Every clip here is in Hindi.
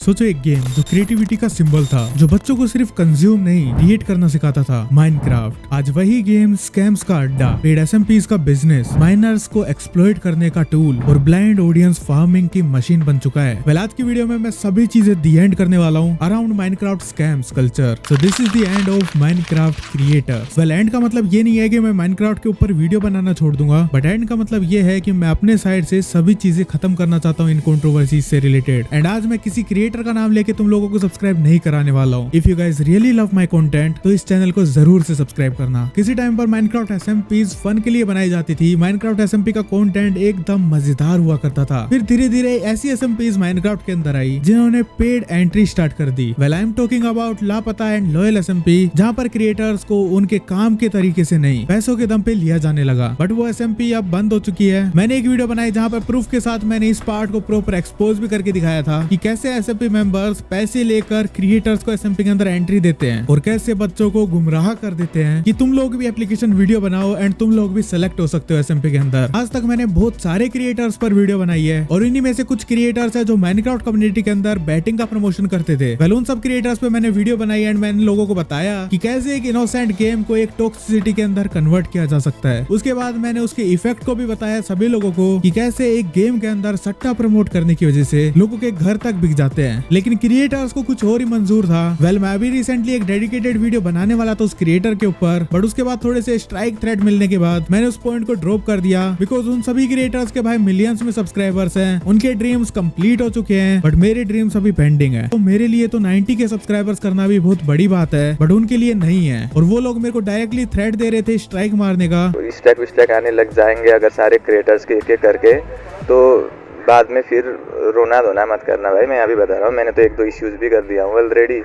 सोचो एक गेम जो क्रिएटिविटी का सिंबल था, जो बच्चों को सिर्फ कंज्यूम नहीं क्रिएट करना सिखाता था, माइनक्राफ्ट। आज वही गेम स्कैम्स का अड्डा, पेड एसएमपीज का बिजनेस, माइनर्स को एक्सप्लॉइट करने का टूल और ब्लाइंड ऑडियंस फार्मिंग की मशीन बन चुका है। वेल, आज की वीडियो में मैं सभी चीजें दी एंड करने वाला हूँ around Minecraft scams culture. So this is the end of Minecraft creators. Well, and का मतलब ये नहीं है कि मैं माइनक्राफ्ट के ऊपर वीडियो बनाना छोड़ दूंगा, बट एंड का मतलब ये है कि मैं अपने साइड से सभी चीजें खत्म करना चाहता हूँ इन कंट्रोवर्सी से रिलेटेड। एंड आज मैं किसी क्रिएटर का नाम लेके तुम लोगों को सब्सक्राइब नहीं कराने वाला हूँ। If you guys really love my content तो इस चैनल को जरूर से सब्सक्राइब करना। किसी टाइम पर माइनक्राफ्ट एसएमपीज फन के लिए बनाई जाती थी। माइनक्राफ्ट एसएमपी का कंटेंट एकदम मजेदार हुआ करता था। फिर धीरे धीरे ऐसी एसएमपीज माइनक्राफ्ट के अंदर आई जिन्होंने पेड एंट्री स्टार्ट कर दी। Well, I am talking about Lapata and loyal SMP, जहाँ पर क्रिएटर्स को उनके काम के तरीके से नहीं पैसों के दम पे लिया जाने लगा। बट वो एसएमपी अब बंद हो चुकी है। मैंने एक वीडियो बनाई जहाँ पर प्रूफ के साथ मैंने इस पार्ट को प्रॉपर एक्सपोज भी करके दिखाया था कि कैसे एसएमपी मेंबर्स पैसे लेकर क्रिएटर्स को एसएमपी के अंदर एंट्री देते हैं और कैसे बच्चों को गुमराह कर देते हैं कि तुम लोग भी एप्लीकेशन वीडियो बनाओ एंड तुम लोग भी सेलेक्ट हो सकते हो एसएमपी के अंदर। आज तक मैंने बहुत सारे क्रिएटर्स पर वीडियो बनाई है और इन्हीं में से कुछ क्रिएटर्स है जो माइनक्राफ्ट कम्युनिटी के अंदर बैटिंग का प्रमोशन करते थे। वेल, उन सब क्रिएटर्स पे मैंने वीडियो बनाई एंड मैंने लोगों को बताया कि कैसे एक इनोसेंट गेम को एक टॉक्सिसिटी के अंदर कन्वर्ट किया जा सकता है। उसके बाद मैंने उसके इफेक्ट को भी बताया सभी लोगों को कि कैसे एक गेम के अंदर सट्टा प्रमोट करने की वजह से लोगों के घर तक बिक जाते हैं, लेकिन क्रिएटर्स को कुछ और ही मंजूर था। वेल, मैं अभी रिसेंटली एक डेडिकेटेड वीडियो बनाने वाला था उस क्रिएटर के ऊपर, बट उसके बाद थोड़े से स्ट्राइक थ्रेट मिलने के बाद मैंने उस पॉइंट को ड्रॉप कर दिया। बिकॉज उन सभी क्रिएटर्स के भाई मिलियंस में सब्सक्राइबर्स हैं, उनके ड्रीम्स कंप्लीट हो चुके हैं, बट मेरे ड्रीम्स अभी पेंडिंग है। तो मेरे लिए तो 90 के सब्सक्राइबर्स करना भी बहुत बड़ी बात है, बट उनके लिए नहीं है। और वो लोग मेरे को डायरेक्टली थ्रेट दे रहे थे स्ट्राइक मारने का। स्ट्राइक आने लग जाएंगे अगर सारे क्रिएटर्स के एक एक करके, तो बाद में फिर रोना धोना मत करना भाई। मैं अभी बता रहा हूँ, मैंने तो एक दो इश्यूज भी कर दिया हूँ ऑलरेडी।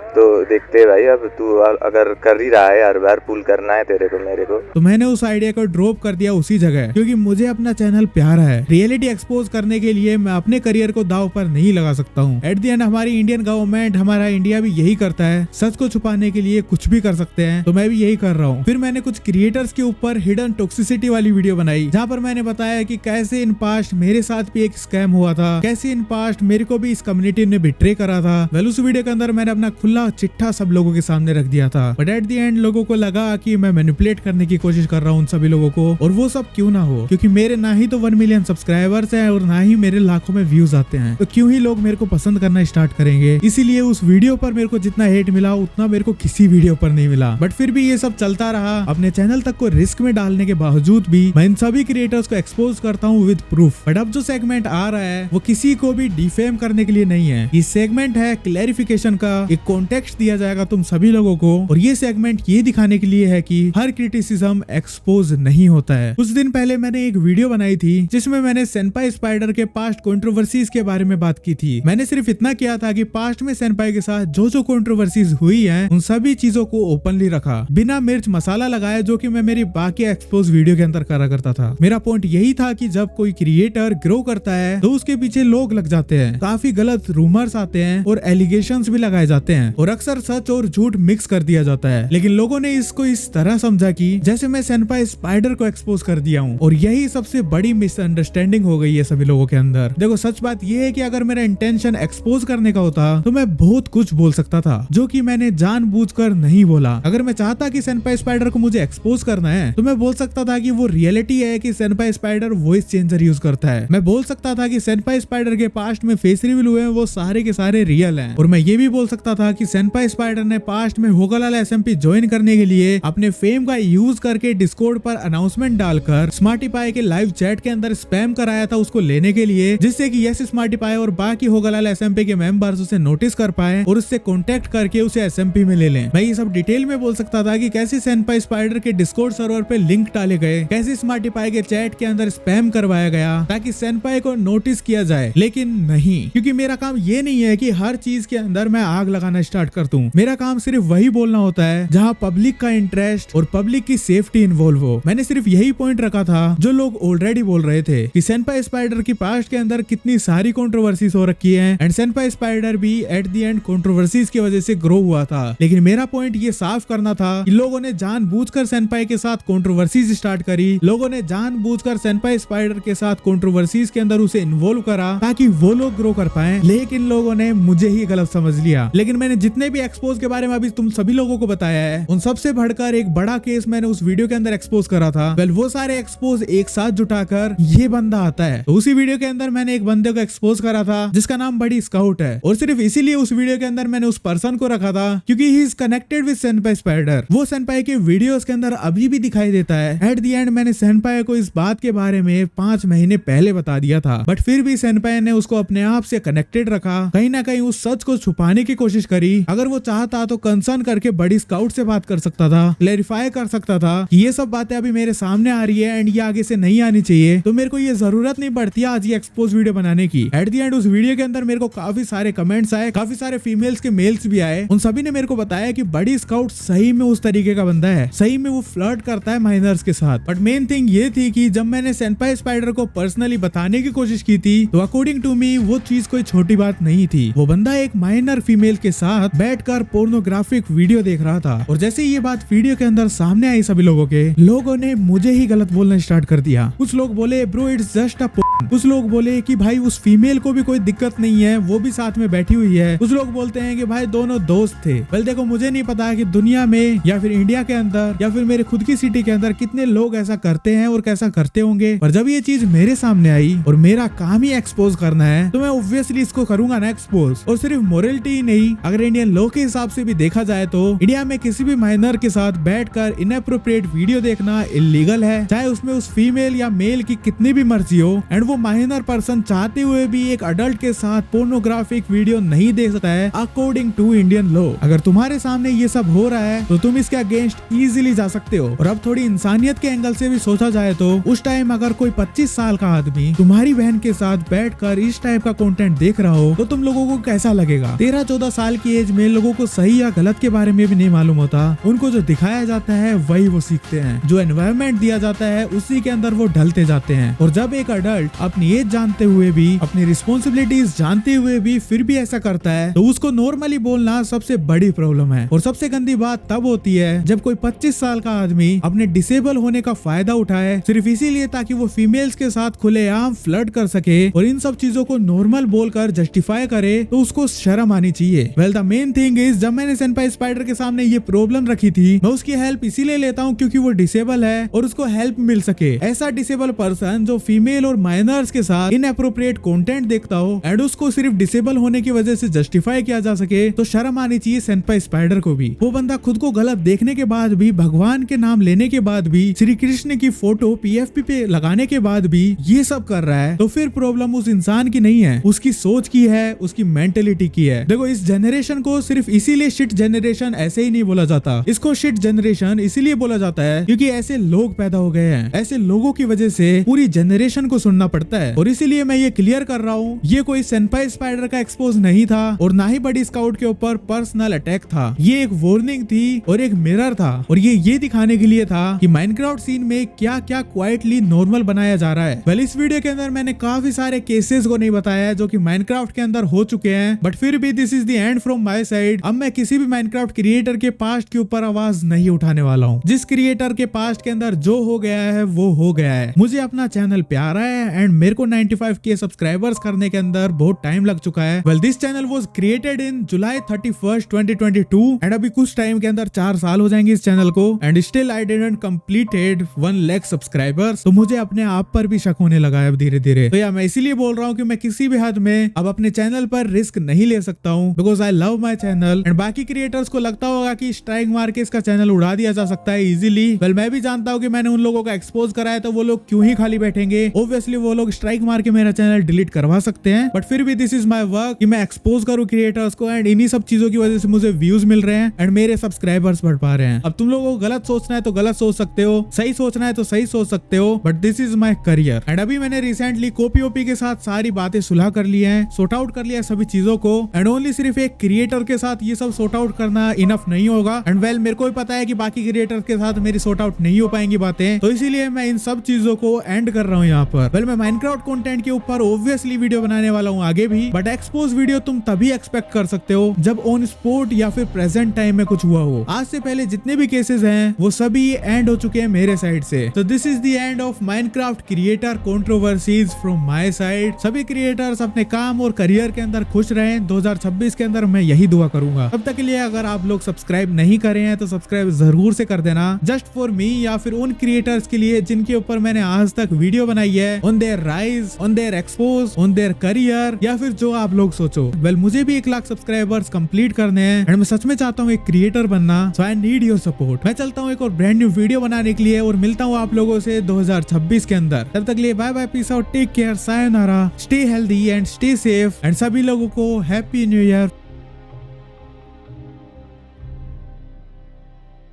तो देखते हैं भाई, अब तू अगर कर ही रहा है हर बार पुल करना है तेरे को मेरे को, तो मैंने उस आइडिया को ड्रॉप कर दिया उसी जगह, क्योंकि मुझे अपना चैनल प्यारा है। रियलिटी एक्सपोज करने के लिए मैं अपने करियर को दाव पर नहीं लगा सकता हूँ। एट द एंड हमारी इंडियन गवर्नमेंट, हमारा इंडिया भी यही करता है, सच को छुपाने के लिए कुछ भी कर सकते हैं, तो मैं भी यही कर रहा हूँ। फिर मैंने कुछ क्रिएटर्स के ऊपर हिडन टॉक्सिसिटी वाली वीडियो बनाई, जहाँ पर मैंने बताया कि कैसे इन पास्ट मेरे साथ भी एक स्कैम हुआ था, कैसे इन पास्ट मेरे को भी इस कम्युनिटी ने बिट्रे करा था। वेल, उस वीडियो के अंदर मैंने अपना खुला चिट्ठा सब लोगों के सामने रख दिया था, बट एट द एंड लोगों को लगा कि मैं मैनिपुलेट करने की कोशिश कर रहा हूँ उन सभी लोगों को। और वो सब क्यों ना हो, क्योंकि मेरे ना ही तो 1 मिलियन सब्सक्राइबर्स हैं और ना ही मेरे लाखों में व्यूज आते हैं, तो क्यों ही लोग मेरे को पसंद करना स्टार्ट करेंगे। इसीलिए उस वीडियो पर मेरे को जितना हेट मिला उतना मेरे को किसी वीडियो पर नहीं मिला। बट फिर भी ये सब चलता रहा। अपने चैनल तक को रिस्क में डालने के बावजूद भी मैं इन सभी क्रिएटर्स को एक्सपोज करता हूँ विद प्रूफ। बट अब जो सेगमेंट आ रहा है वो किसी को भी डिफेम करने के लिए नहीं है। ये सेगमेंट है क्लैरिफिकेशन का, एक कॉन्टेक्स्ट दिया जाएगा तुम सभी लोगों को, और ये सेगमेंट ये दिखाने के लिए है कि हर क्रिटिसिज्म एक्सपोज नहीं होता है। कुछ दिन पहले मैंने एक वीडियो बनाई थी जिसमें मैंने सेनपाई स्पाइडर के पास्ट कंट्रोवर्सीज के बारे में बात की थी। मैंने सिर्फ इतना किया था कि पास्ट में सेनपाई के साथ जो जो कंट्रोवर्सीज हुई हैं उन सभी चीजों को ओपनली रखा, बिना मिर्च मसाला लगाए, जो कि मैं मेरी बाकी एक्सपोज वीडियो के अंदर करा करता था। मेरा पॉइंट यही था कि जब कोई क्रिएटर ग्रो करता है तो उसके पीछे लोग लग जाते हैं, काफी गलत रूमर्स आते हैं और एलिगेशंस भी लगाए जाते हैं, और अक्सर सच और झूठ मिक्स कर दिया जाता है। लेकिन लोगों ने इसको इस तरह समझा कि जैसे मैं सेनपाई स्पाइडर को एक्सपोज कर दिया हूँ, और यही सबसे बड़ी मिसअंडरस्टैंडिंग हो गई है सभी लोगों के अंदर। देखो, सच बात यह है कि अगर मेरा इंटेंशन एक्सपोज करने का होता तो मैं बहुत कुछ बोल सकता था, जो कि मैंने जानबूझकर नहीं बोला। अगर मैं चाहता कि सेनपाई स्पाइडर को मुझे एक्सपोज करना है तो मैं बोल सकता था कि वो रियलिटी है कि सेनपाई स्पाइडर वॉइस चेंजर यूज करता है। मैं बोल सकता था कि सेनपाई स्पाइडर के पास्ट में फेस रिवील हुए हैं वो सारे के सारे रियल हैं। और मैं ये भी बोल सकता था कि सेनपाई स्पाइडर ने पास्ट में होगालाल एसएमपी ज्वाइन करने के लिए अपने फेम का यूज करके डिस्कॉर्ड पर अनाउंसमेंट डालकर स्मार्टी पाई के लाइव चैट के अंदर स्पैम कराया था उसको लेने के लिए, जिससे कि यस स्मार्टी पाई और बाकी होगालाल एसएमपी के मेंबर्स उसे नोटिस कर पाए और उससे कांटेक्ट करके उसे एसएमपी में ले लें। मैं ये सब डिटेल में बोल सकता था कि कैसे सेनपाई स्पाइडर के डिस्कॉर्ड सर्वर पे लिंक डाले गए, कैसे स्मार्टी पाई के चैट के अंदर स्पैम करवाया गया ताकि सेनपाई को नोटिस किया जाए। लेकिन नहीं, क्योंकि मेरा काम ये नहीं है कि हर चीज के अंदर मैं आग लगाना स्टार्ट करता हूँ। मेरा काम सिर्फ वही बोलना होता है जहाँ पब्लिक का इंटरेस्ट और पब्लिक की सेफ्टी इन्वॉल्व हो। मैंने सिर्फ यही पॉइंट रखा था जो लोग ऑलरेडी बोल रहे थे कि सेनपाई स्पाइडर की पास्ट के अंदर कितनी सारी कंट्रोवर्सीज हो रखी है एंड सेनपाई स्पाइडर भी एट द एंड कंट्रोवर्सीज की वजह से ग्रो हुआ था। लेकिन मेरा पॉइंट ये साफ करना था कि लोगों ने जानबूझकर सेनपाई के साथ कंट्रोवर्सीज स्टार्ट करी, लोगों ने जानबूझकर सेनपाई स्पाइडर के साथ कंट्रोवर्सीज के अंदर उसे इन्वॉल्व करा ताकि वो लोग ग्रो कर पाए। लेकिन लोगों ने मुझे ही गलत समझ लिया। लेकिन मैंने जितने भी एक्सपोज के बारे में अभी तुम सभी लोगों को बताया है, उन सबसे बढ़कर एक बड़ा केस मैंने उस वीडियो के अंदर एक्सपोज करा था। वेल वो सारे एक्सपोज एक साथ जुटाकर ये बंदा आता है। तो उसी वीडियो के अंदर मैंने एक बंदे को एक्सपोज करा था जिसका नाम बड़ी स्काउट है, और सिर्फ इसीलिए उस वीडियो के अंदर मैंने उस पर्सन को रखा था क्योंकि he is connected with सेनपाई spider. वो सेनपाई के वीडियोस के अंदर अभी भी दिखाई देता है। एट द एंड मैंने सेनपाई को इस बात के बारे में 5 महीने पहले बता दिया था, बट फिर भी सेनपाई ने उसको अपने आप से कनेक्टेड रखा, कहीं ना कहीं उस सच को छुपाने की कोशिश करी। अगर वो चाहता तो कंसर्न करके बड़ी स्काउट से बात कर सकता था, क्लैरिफाई कर सकता था कि ये सब बातें अभी मेरे सामने आ रही है एंड ये आगे से नहीं आनी चाहिए, तो मेरे को ये जरूरत नहीं पड़ती आज ये एक्सपोज वीडियो बनाने की। एट द एंड उस वीडियो के अंदर मेरे को काफी सारे कमेंट्स आए, काफी सारे फीमेल्स के मेल्स भी आए। उन सभी ने मेरे को बताया कि बड़ी स्काउट सही में उस तरीके का बंदा है, सही में वो फ्लर्ट करता है माइनर्स के साथ। बट मेन थिंग ये थी कि जब मैंने सेनपाई स्पाइडर को पर्सनली बताने की कोशिश की थी तो अकॉर्डिंग टू मी वो चीज कोई छोटी बात नहीं थी। वो बंदा एक माइनर फीमेल के साथ बैठकर पोर्नोग्राफिक वीडियो देख रहा था, और जैसे ये बात वीडियो के अंदर सामने आई सभी लोगों ने मुझे ही गलत बोलना स्टार्ट कर दिया। कुछ लोग बोले bro it's just a porn, कुछ लोग बोले कि भाई उस फीमेल को भी कोई दिक्कत नहीं है, वो भी साथ में बैठी हुई है, कुछ लोग बोलते हैं कि भाई दोनों दोस्त थे। वेल देखो मुझे नहीं पता कि दुनिया में या फिर इंडिया के अंदर या फिर मेरे खुद की सिटी के अंदर कितने लोग ऐसा करते हैं और कैसा करते होंगे, पर जब ये चीज मेरे सामने आई और मेरा काम ही एक्सपोज करना है तो मैं ऑब्वियसली इसको करूंगा ना एक्सपोज। और सिर्फ मोरलिटी ही नहीं, अगर इंडियन लॉ के हिसाब से भी देखा जाए तो इंडिया में किसी भी माइनर के साथ बैठकर इनएप्रोप्रिएट वीडियो देखना इलीगल है, चाहे उसमें उस फीमेल या मेल की कितनी भी मर्जी हो। एंड वो माइनर पर्सन चाहते हुए भी एक अडल्ट के साथ पोर्नोग्राफिक वीडियो नहीं देख सकता है अकॉर्डिंग टू इंडियन लॉ। अगर तुम्हारे सामने ये सब हो रहा है तो तुम इसके अगेंस्ट इजीली जा सकते हो। और अब थोड़ी इंसानियत के एंगल से भी सोचा जाए तो उस टाइम अगर कोई 25 साल का आदमी तुम्हारी बहन के साथ बैठकर इस टाइप का कंटेंट देख रहा हो तो तुम लोगों को कैसा लगेगा। 13-14 साल की एज में लोगों को सही या गलत के बारे में भी नहीं मालूम होता, उनको जो दिखाया जाता है वही वो सीखते हैं, जो एनवायरनमेंट दिया जाता है उसी के अंदर वो ढलते जाते हैं। और जब एक अडल्ट अपनी एज जानते हुए भी, अपनी रिस्पॉन्सिबिलिटीज जानते हुए भी फिर भी ऐसा करता है तो उसको नॉर्मली बोलना सबसे बड़ी प्रॉब्लम है। और सबसे गंदी बात तब होती है जब कोई 25 साल का आदमी अपने डिसेबल होने का फायदा उठाए सिर्फ इसीलिए ताकि वो फीमेल्स के साथ खुलेआम फ्लर्ट कर सके और इन सब चीजों को नॉर्मल बोलकर जस्टिफाई करे तो उसको शर्म आनी चाहिए। Well the main thing is जब मैंने सेनपाई स्पाइडर के सामने ये प्रॉब्लम रखी थी मैं उसकी हेल्प इसीलिए लेता हूँ क्योंकि वो डिसेबल है और उसको हेल्प मिल सके। ऐसा डिसेबल पर्सन जो फीमेल और माइनर्स के साथ इनएप्रोप्रिएट कंटेंट देखता हो एंड उसको सिर्फ डिसेबल होने की वजह से जस्टिफाई किया जा सके तो शर्म आनी चाहिए सेनपाई स्पाइडर को भी। वो बंदा खुद को गलत देखने के बाद भी, भगवान के नाम लेने के बाद भी, श्री कृष्ण की फोटो PFP पे लगाने के बाद भी ये सब कर रहा है तो फिर प्रॉब्लम उस इंसान की नहीं है, उसकी सोच की है, उसकी मेंटेलिटी की है। देखो इस जनरेशन को सिर्फ इसीलिए शिट जनरेशन ऐसे ही नहीं बोला जाता, इसको शिट जनरेशन इसीलिए बोला जाता है क्योंकि ऐसे लोग पैदा हो गए हैं, ऐसे लोगों की वजह से पूरी जनरेशन को सुनना पड़ता है। और इसीलिए मैं ये क्लियर कर रहा हूँ ये कोई सेनपाई स्पाइडर का एक्सपोज नहीं था और ना ही बड़ी स्काउट के ऊपर पर्सनल अटैक था। ये एक वार्निंग थी और एक मिरर था और ये दिखाने के लिए था कि माइनक्राफ्ट सीन में क्या क्या क्वाइटली नॉर्मल बनाया जा रहा है। वेल इस वीडियो के अंदर मैंने काफी सारे केसेस को नहीं बताया जो कि माइनक्राफ्ट के अंदर हो चुके हैं, बट फिर भी this is the end from my side. अब मैं किसी भी माइनक्राफ्ट क्रिएटर के पास्ट के ऊपर आवाज नहीं उठाने वाला हूँ। जिस क्रिएटर के पास्ट के अंदर जो हो गया है वो हो गया है। मुझे अपना चैनल प्यारा है एंड मेरे को 95K सब्सक्राइबर्स करने के अंदर बहुत टाइम लग चुका है। Well this channel was created in July 31, 2022 and अभी कुछ टाइम के अंदर 4 साल हो जाएंगे इस चैनल को and still I didn't completed 1 lakh subscribers. तो मुझे अपने आप पर भी शक होने लगा है अब धीरे धीरे। तो या मैं इसीलिए बोल रहा हूँ कि मैं किसी भी हद में अब अपने चैनल पर रिस्क नहीं ले सकता हूँ because I love my channel. And बाकी क्रिएटर्स को लगता होगा कि स्ट्राइक मार के इसका चैनल उड़ा दिया जा सकता है इजीली। वेल मैं भी जानता हूँ कि मैंने उन लोगों का एक्सपोज करा है तो वो लोग क्यों ही खाली बैठेंगे। ऑब्वियसली वो लोग स्ट्राइक मार के मेरा चैनल डिलीट करवा सकते हैं, बट फिर भी दिस इज माय वर्क कि मैं एक्सपोज करूँ क्रिएटर्स को, एंड इन्हीं सब चीजों की वजह से मुझे व्यूज मिल रहे हैं एंड मेरे सब्सक्राइबर्स बढ़ पा रहे हैं। अब तुम लोगों को गलत सोचना है तो गलत सोच सकते हो, सही सोचना है तो सही सोच सकते हो, but this is my career. And अभी मैंने रिसेंटली कॉपी ओपी के साथ सारी बातें सुलह कर ली हैं, सॉर्ट आउट कर लिया सभी चीजों को, एंड ओनली सिर्फ एक क्रिएटर के साथ ये सब सॉर्ट आउट करना इनफ नहीं होगा। एंड वेल मेरे को भी पता है कि बाकी क्रिएटर के साथ मेरी सॉर्ट आउट नहीं हो पाएंगी बातें, तो इसीलिए मैं इन सब चीजों को एंड कर रहा हूँ यहाँ पर। वेल मैं माइनक्राफ्ट कंटेंट के ऊपर ऑब्वियसली वीडियो बनाने वाला हूँ आगे भी, बट एक्सपोज वीडियो तुम तभी एक्सपेक्ट कर सकते हो जब ऑन स्पॉट या फिर प्रेजेंट टाइम में कुछ हुआ हो। आज से पहले जितने भी केसेस हैं वो सभी एंड हो चुके हैं मेरे साइड से। तो this is the end of Minecraft creator controversies from my side. सभी क्रिएटर्स अपने काम और करियर के अंदर खुश रहें 2026 के अंदर, मैं यही दुआ करूंगा। तब तक के लिए अगर आप लोग सब्सक्राइब नहीं करे हैं तो सब्सक्राइब जरूर से कर देना, जस्ट फॉर मी, या फिर उन क्रिएटर्स के लिए जिनके ऊपर मैंने आज तक वीडियो बनाई है, on their rise, on their expose, on their career, या फिर जो आप लोग सोचो। वेल मुझे भी 1 लाख सब्सक्राइबर्स कंप्लीट करने हैं एंड मैं सच में चाहता हूँ एक क्रिएटर बनना, सो आई नीड योर सपोर्ट। मैं चलता हूँ एक और ब्रांड न्यू वीडियो बनाने के लिए और मिलता हूँ आप लोगों से 2026 के अंदर। तब तक के लिए bye bye, peace out, take care, sayonara, stay healthy and stay safe, and सभी लोगों को हैप्पी न्यू ईयर।